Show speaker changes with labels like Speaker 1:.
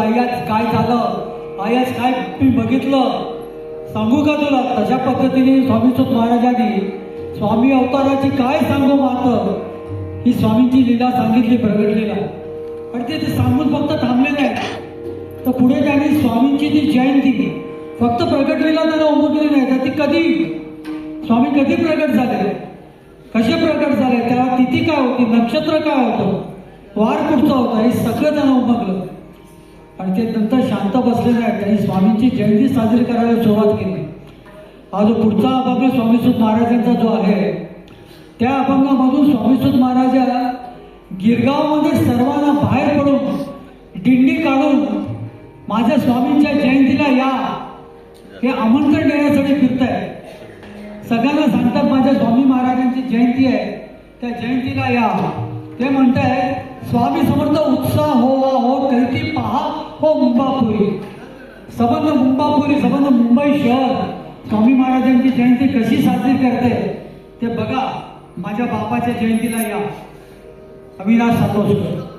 Speaker 1: आज काय झालं, आज काय मी बघितलं सांगू का तुला. तशा पद्धतीने स्वामी सुत महाराजांनी स्वामी अवताराची काय सांगू मात ही स्वामींची लीला सांगितली प्रगटलेला. आणि ते सांगून फक्त थांबले नाही, तर पुढे त्यांनी स्वामींची जी जयंती फक्त प्रगटलेला त्यांना उमटली नाही, तर ती कधी स्वामी कधी प्रगट झाले, कसे प्रगट झाले, त्याला तिथी काय होती, नक्षत्र काय होतं, वार कुठचा होता, हे सगळं त्यांना उमगलं. आणि ते नंतर शांत बसले नाही, त्यांनी स्वामींची जयंती साजरी करायला सुरुवात केली. हा जो पुढचा अभंग स्वामी सुत महाराजांचा जो आहे, त्या अभंगामधून स्वामी सुत महाराज गिरगावमध्ये सर्वांना बाहेर पडून दिंडी काढून माझ्या स्वामींच्या जयंतीला या हे आमंत्रण देण्यासाठी फिरताय. सगळ्यांना सांगतात माझ्या स्वामी महाराजांची जयंती आहे, त्या जयंतीला या. ते म्हणताय स्वामी समर्थ उत्साह हो करीती पहा हो मुंबापुरी. संबंध मुंबापुरी, संबंध मुंबई शहर स्वामी महाराजांची जयंती कशी साजरी करते ते बघा. माझ्या बापाच्या जयंतीला या. अविनाश सातोसकर.